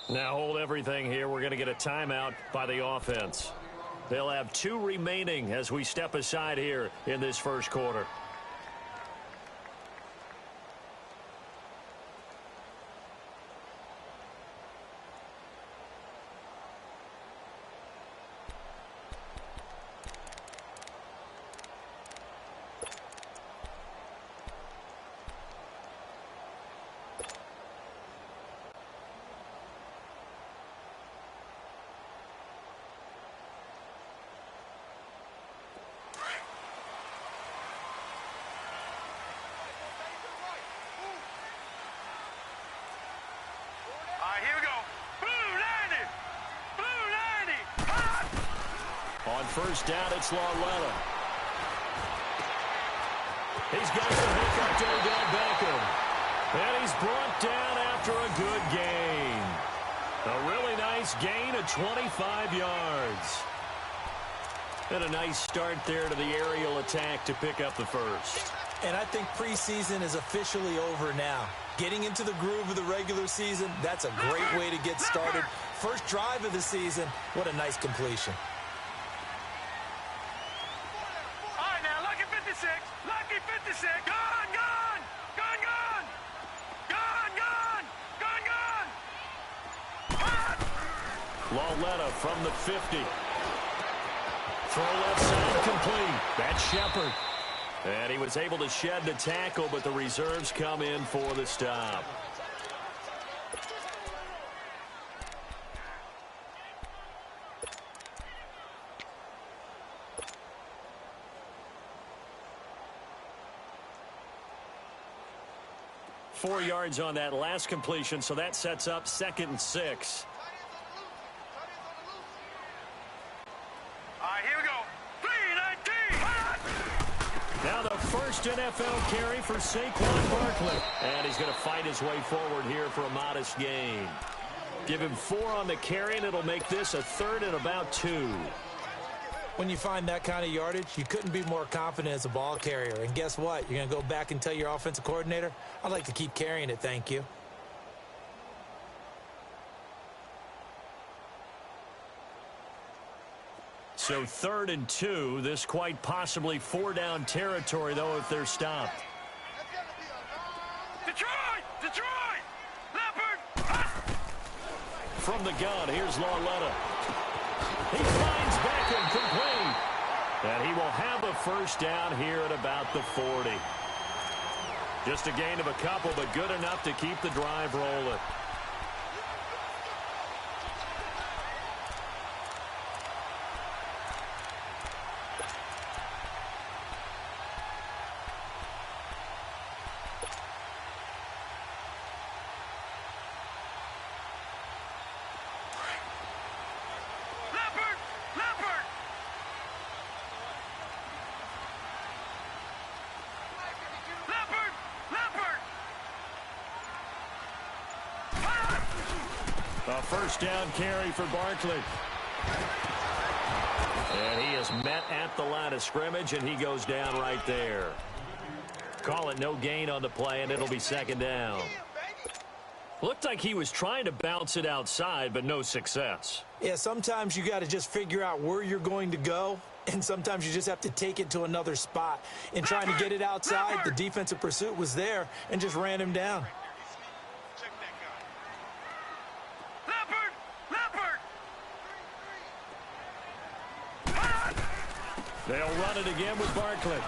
Now hold everything here. We're going to get a timeout by the offense. They'll have 2 remaining as we step aside here in this first quarter. Here we go. Blue 90. Blue 90. Ah! On first down, it's Lauletta. He's got the hookup to Odell Beckham. And he's brought down after a good gain. A really nice gain of 25 yards. And a nice start there to the aerial attack to pick up the first. And I think preseason is officially over now. Getting into the groove of the regular season, that's a great way to get started. First drive of the season, what a nice completion. All right, now, lucky 56. Lucky 56. Gone, gone. Gone, gone. Gone, gone. Gone, gone. Ah! Lauletta from the 50. Throw left side complete. That's Shepard. And he was able to shed the tackle, but the reserves come in for the stop. Four yards on that last completion, so that sets up 2nd and 6. All right, here we go. 3-19. Ah! Now the first NFL carry for Saquon Barkley. And he's going to fight his way forward here for a modest gain. Give him 4 on the carry, and it'll make this a 3rd and about 2. When you find that kind of yardage, you couldn't be more confident as a ball carrier. And guess what? You're going to go back and tell your offensive coordinator, I'd like to keep carrying it, thank you. So 3rd and 2. This quite possibly 4-down territory, though, if they're stopped. Detroit! Detroit! Leopard! Ah! From the gun, here's Lauletta. He finds Beckham complete. And he will have a first down here at about the 40. Just a gain of a couple, but good enough to keep the drive rolling. A first down carry for Barkley. And he is met at the line of scrimmage, and he goes down right there. Call it no gain on the play, and it'll be 2nd down. Looked like he was trying to bounce it outside, but no success. Yeah, sometimes you got to just figure out where you're going to go, and sometimes you just have to take it to another spot. In trying to get it outside, the defensive pursuit was there and just ran him down. They'll run it again with Barkley.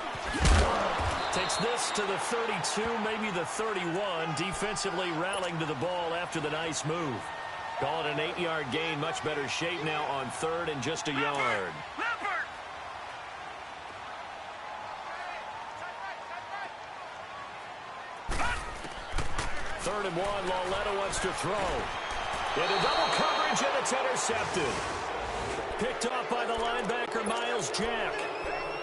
Takes this to the 32, maybe the 31. Defensively rallying to the ball after the nice move. Call it an 8-yard gain. Much better shape now on 3rd and just a yard. 3rd and 1. Lauletta wants to throw. Into double coverage, and it's intercepted. Picked off by the linebacker, Miles Jack.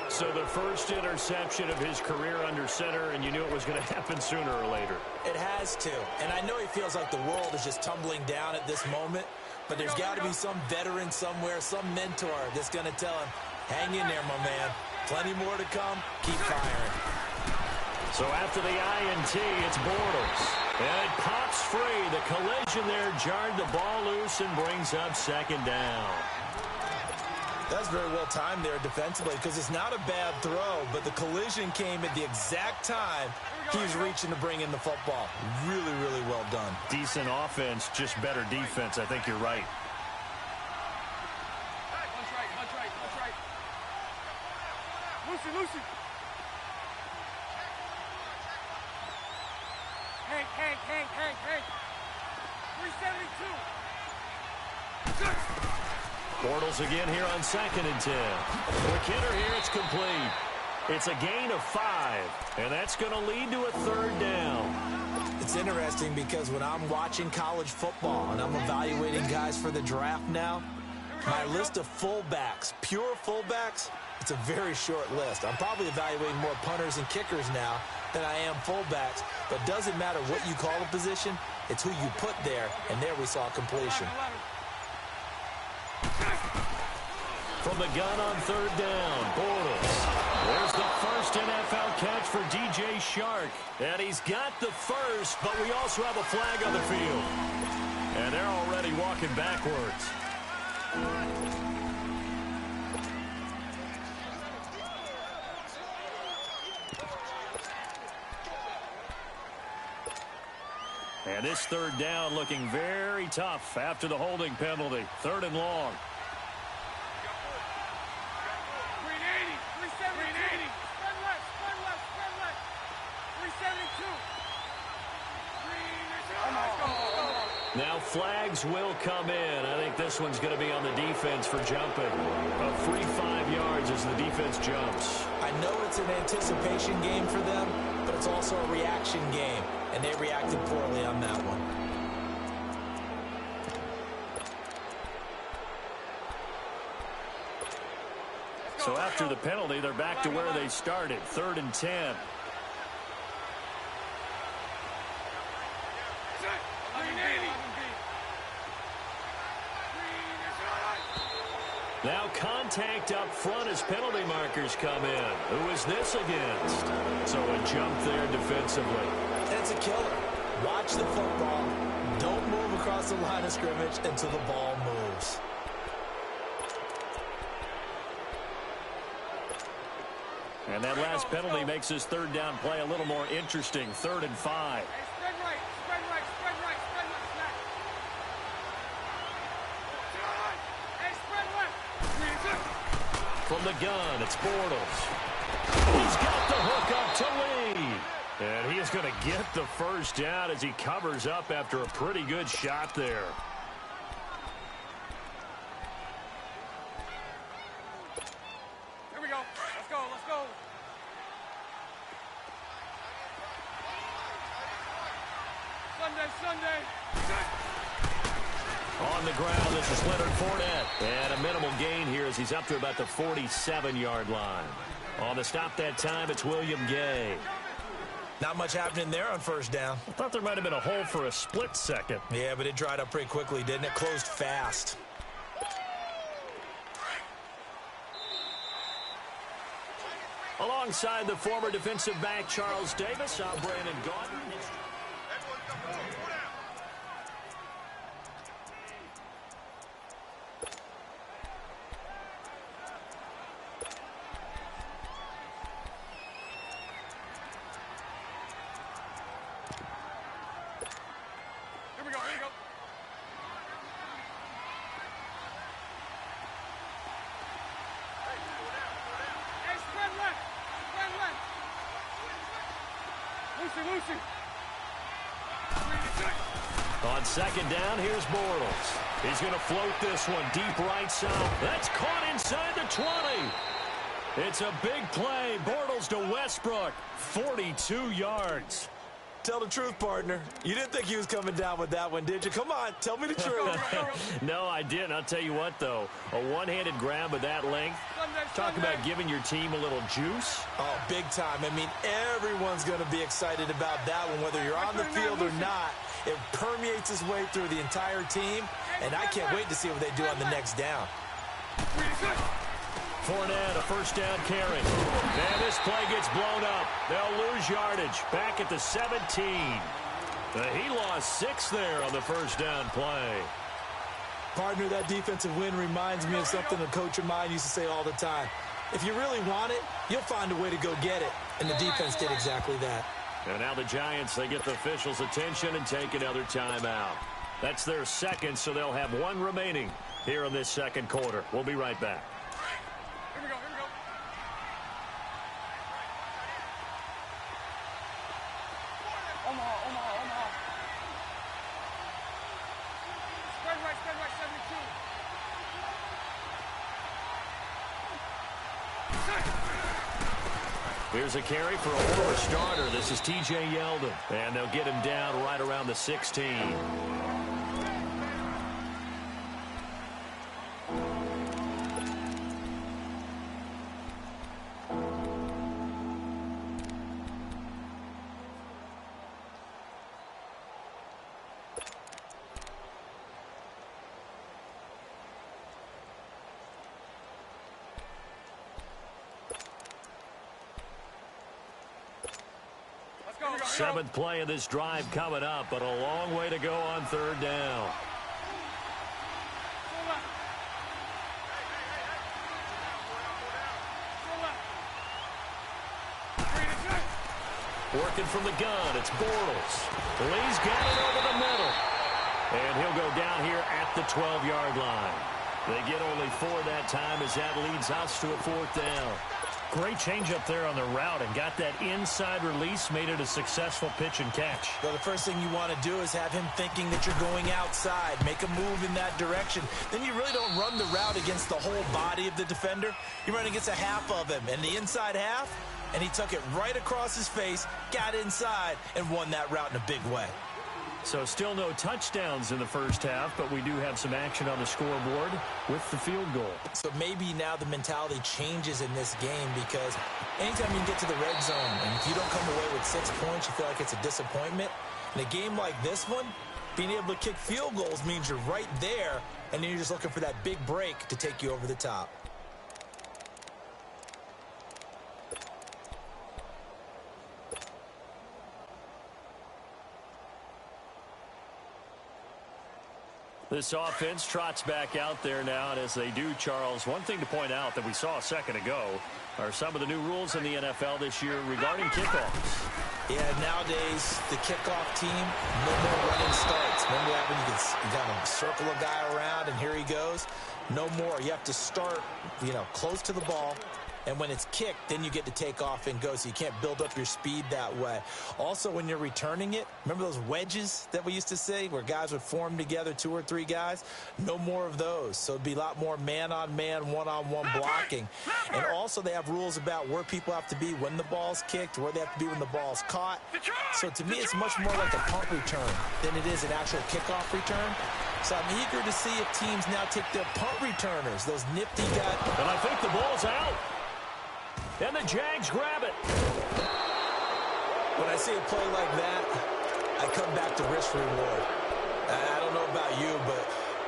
So the first interception of his career under center, and you knew it was going to happen sooner or later. It has to. And I know he feels like the world is just tumbling down at this moment, but there's got to be some veteran somewhere, some mentor that's going to tell him, hang in there, my man. Plenty more to come. Keep firing. So after the INT, it's Bortles. And it pops free. The collision there jarred the ball loose and brings up second down. That's very well timed there defensively because it's not a bad throw, but the collision came at the exact time he was reaching to bring in the football. Really, really well done. Decent offense, just better defense. I think you're right. Punch right. Lucy. Hank. 372. Bortles again here on 2nd and 10. For Kidder here, it's complete. It's a gain of 5, and that's going to lead to a 3rd down. It's interesting because when I'm watching college football and I'm evaluating guys for the draft now, my list of fullbacks, pure fullbacks, it's a very short list. I'm probably evaluating more punters and kickers now than I am fullbacks, but it doesn't matter what you call a position, it's who you put there, and there we saw completion. From the gun on 3rd down, Bortles. There's the first NFL catch for DJ Shark. And he's got the first, but we also have a flag on the field. And they're already walking backwards. And this 3rd down looking very tough after the holding penalty. 3rd and long. 380. Spread left. 372. Now flags will come in. I think this one's going to be on the defense for jumping. About 3-5 yards as the defense jumps. I know it's an anticipation game for them, but it's also a reaction game, and they reacted poorly on that one. So after the penalty, they're back to where they started, 3rd and 10. Now contact up front as penalty markers come in. Who is this against? So a jump there defensively. That's a killer. Watch the football. Don't move across the line of scrimmage until the ball moves. And that last penalty makes this 3rd down play a little more interesting. 3rd and 5. Spread right. From the gun, it's Bortles. He's got the hook up to lead. And he is going to get the first down as he covers up after a pretty good shot there. Here we go. Let's go. Sunday. On the ground, this is Leonard Fournette. And a minimal gain here as he's up to about the 47-yard line. On the stop that time, it's William Gay. Not much happening there on 1st down. I thought there might have been a hole for a split second. Yeah, but it dried up pretty quickly, didn't it? Closed fast. Alongside the former defensive back Charles Davis, I'm Brandon Gaudin. Lucy. On 2nd down, here's Bortles. He's going to float this one deep right side. That's caught inside the 20. It's a big play. Bortles to Westbrook. 42 yards. Tell the truth, partner. You didn't think he was coming down with that one, did you? Come on, tell me the truth. No, I didn't. I'll tell you what, though. A one-handed grab of that length. Talk about giving your team a little juice. Oh, big time. I mean, everyone's going to be excited about that one, whether you're on the field or not. It permeates its way through the entire team, and I can't wait to see what they do on the next down. Fournette, a first down carry. And this play gets blown up. They'll lose yardage. Back at the 17. He lost 6 there on the first down play. Partner, that defensive win reminds me of something a coach of mine used to say all the time. If you really want it, you'll find a way to go get it. And the defense did exactly that. And now the Giants, they get the officials' attention and take another timeout. That's their second, so they'll have 1 remaining here in this second quarter. We'll be right back. Here we go, here we go. Omaha. Spread right, 72. Here's a carry for a former starter. This is T.J. Yeldon. And they'll get him down right around the 16. Seventh play of this drive coming up, but a long way to go on third down. Working from the gun, it's Bortles. Lee's got it over the middle. And he'll go down here at the 12-yard line. They get only 4 that time as that leads us to a 4th down. Great change up there on the route and got that inside release, made it a successful pitch and catch. Well, the first thing you want to do is have him thinking that you're going outside, make a move in that direction. Then you really don't run the route against the whole body of the defender. You run against a half of him, and the inside half, and he took it right across his face, got inside, and won that route in a big way. So still no touchdowns in the first half, but we do have some action on the scoreboard with the field goal. So maybe now the mentality changes in this game, because anytime you get to the red zone and if you don't come away with 6 points, you feel like it's a disappointment. In a game like this one, being able to kick field goals means you're right there, and then you're just looking for that big break to take you over the top. This offense trots back out there now, and as they do, Charles, one thing to point out that we saw a second ago are some of the new rules in the NFL this year regarding kickoffs. Yeah, nowadays, the kickoff team, no more running starts. Remember that when you kind of circle a guy around and here he goes? No more. You have to start, close to the ball. And when it's kicked, then you get to take off and go, so you can't build up your speed that way. Also, when you're returning it, remember those wedges that we used to see where guys would form together, 2 or 3 guys? No more of those. So it'd be a lot more man-on-man, one-on-one blocking. And also they have rules about where people have to be when the ball's kicked, where they have to be when the ball's caught. So to me, it's much more like a punt return than it is an actual kickoff return. So I'm eager to see if teams now take their punt returners, those nifty guys. And I think the ball's out. And the Jags grab it. When I see a play like that, I come back to risk reward. I don't know about you, but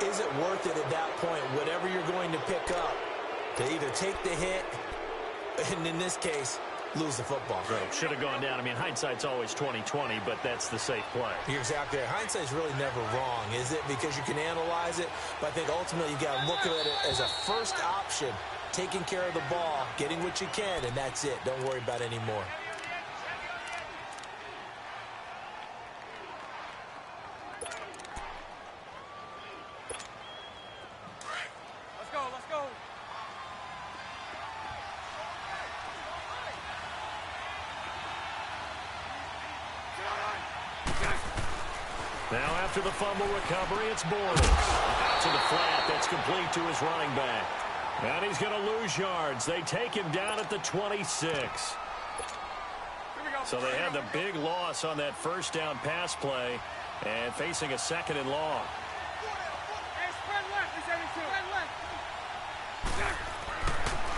is it worth it at that point, whatever you're going to pick up, to either take the hit, and in this case, lose the football? Right. Should have gone down. I mean, hindsight's always 20/20, but that's the safe play. You're exactly right. Hindsight's really never wrong, is it? Because you can analyze it, but I think ultimately you got to look at it as a first option. Taking care of the ball, getting what you can, and that's it. Don't worry about any more. Let's go. Now after the fumble recovery, it's Bortles. Out to the flat. That's complete to his running back. And he's going to lose yards. They take him down at the 26. So they had the big loss on that first down pass play and facing a 2nd and long.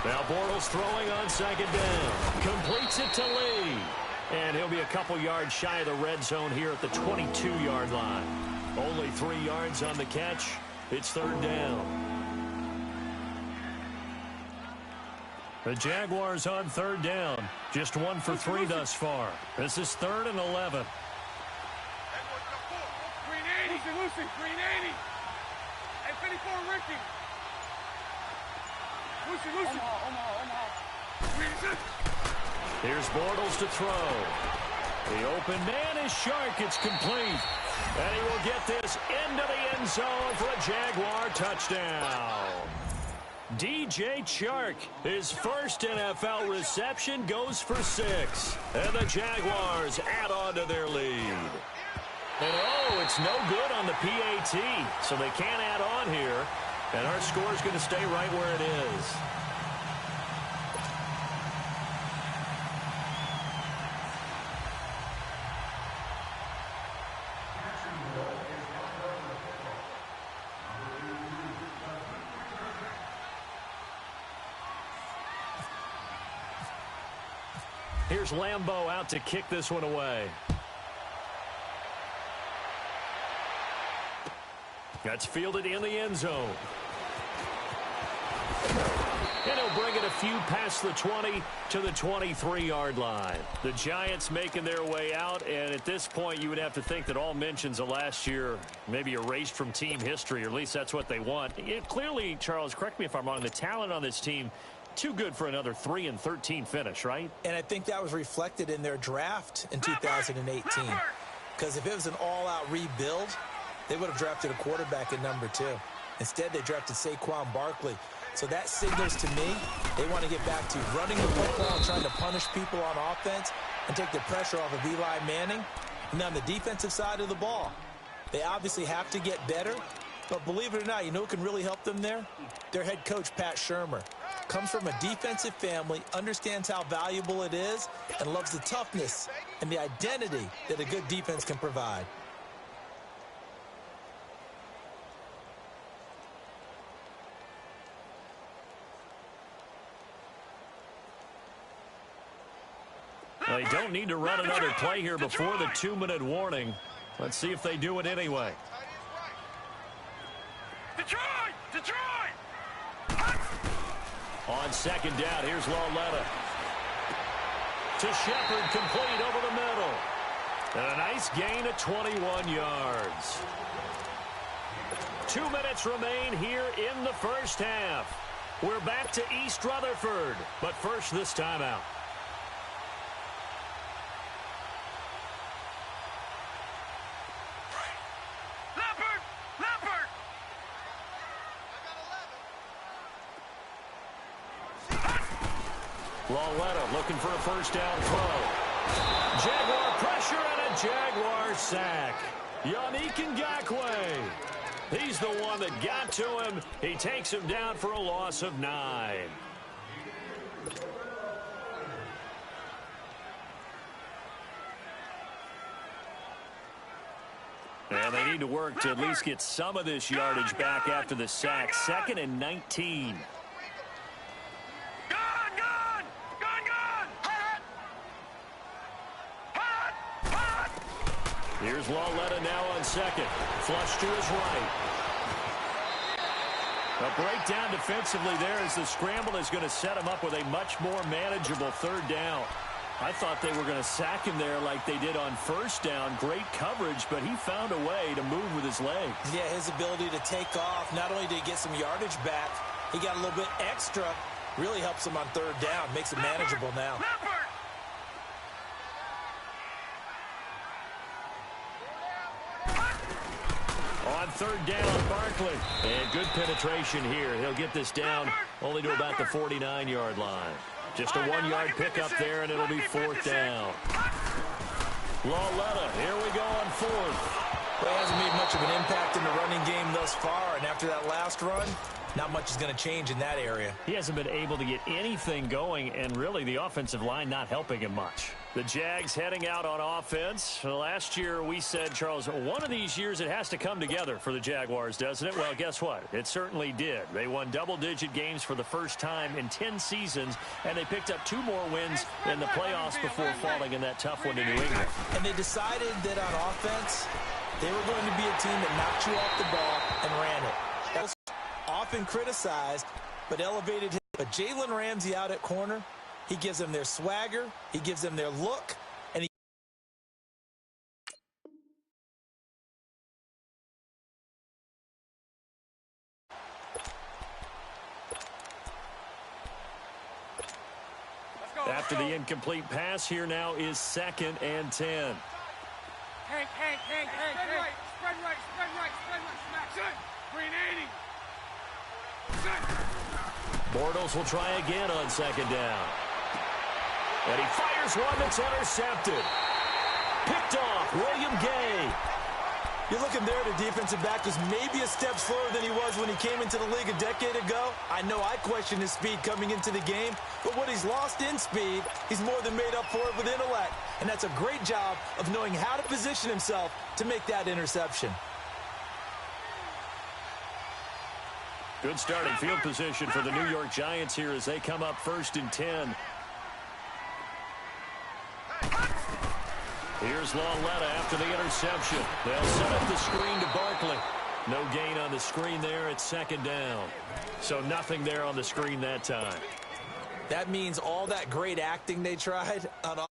Now Bortles throwing on 2nd down. Completes it to Lee. And he'll be a couple yards shy of the red zone here at the 22-yard line. Only 3 yards on the catch. It's 3rd down. The Jaguars on 3rd down. Just 1 for 3 thus far. This is 3rd and 11. Lucy, green 80. Hey, 54, Ricky. Lucy. Omaha. Green 6. Here's Bortles to throw. The open man is Shark. It's complete. And he will get this into the end zone for a Jaguar touchdown. DJ Chark, his first NFL reception, goes for 6. And the Jaguars add on to their lead. And oh, it's no good on the PAT, so they can't add on here. And our score is going to stay right where it is. Here's Lambeau out to kick this one away. That's fielded in the end zone. And he'll bring it a few past the 20 to the 23-yard line. The Giants making their way out, and at this point you would have to think that all mentions of last year maybe erased from team history, or at least that's what they want. Clearly, Charles, correct me if I'm wrong, the talent on this team too good for another 3-13 finish, right? And I think that was reflected in their draft in 2018. Because if it was an all-out rebuild, they would have drafted a quarterback at number 2. Instead, they drafted Saquon Barkley. So that signals to me they want to get back to running the football and trying to punish people on offense and take the pressure off of Eli Manning. And on the defensive side of the ball, they obviously have to get better. But believe it or not, you know who can really help them there? Their head coach, Pat Shurmur. Comes from a defensive family, understands how valuable it is, and loves the toughness and the identity that a good defense can provide. Well, they don't need to run another play here before the 2-minute warning. Let's see if they do it anyway. Detroit! On second down, here's Lauletta. To Shepard, complete over the middle. And a nice gain of 21 yards. 2 minutes remain here in the first half. We're back to East Rutherford, but first this timeout. Lauletta looking for a first down throw. Jaguar pressure and a Jaguar sack. Yannick Ngakoue. He's the one that got to him. He takes him down for a loss of 9. And they need to work to at least get some of this yardage back after the sack. 2nd and 19. Here's Lauletta now on second. Flush to his right. A breakdown defensively there as the scramble is going to set him up with a much more manageable third down. I thought they were going to sack him there like they did on first down. Great coverage, but he found a way to move with his legs. Yeah, his ability to take off, not only did he get some yardage back, he got a little bit extra. Really helps him on third down, makes it manageable now. On third down, Barkley. And good penetration here. He'll get this down only to about the 49-yard line. Just a 1-yard pickup there, and it'll be 4th down. Lauletta, here we go on 4th. Well, he hasn't made much of an impact in the running game thus far, and after that last run, not much is going to change in that area. He hasn't been able to get anything going, and really the offensive line not helping him much. The Jags heading out on offense. Last year we said, Charles, one of these years it has to come together for the Jaguars, doesn't it? Well, guess what? It certainly did. They won double-digit games for the first time in 10 seasons, and they picked up 2 more wins in the playoffs before falling in that tough one to New England. And they decided that on offense, they were going to be a team that knocked you off the ball and ran it. That was often criticized, but elevated him. But Jalen Ramsey out at corner, he gives them their swagger, he gives them their look, after the incomplete pass. Here now is 2nd and 10. Hank. Spread right. Smack. Good. Green 80. Good. Bortles will try again on 2nd down. And he fires one that's intercepted. Picked off, William Gay. You're looking there, the defensive back was maybe a step slower than he was when he came into the league a decade ago. I know I questioned his speed coming into the game, but what he's lost in speed, he's more than made up for it with intellect. And that's a great job of knowing how to position himself to make that interception. Good starting field position for the New York Giants here as they come up 1st and 10. Here's Lauletta after the interception. They'll set up the screen to Barkley. No gain on the screen there at 2nd down. So nothing there on the screen that time. That means all that great acting they tried on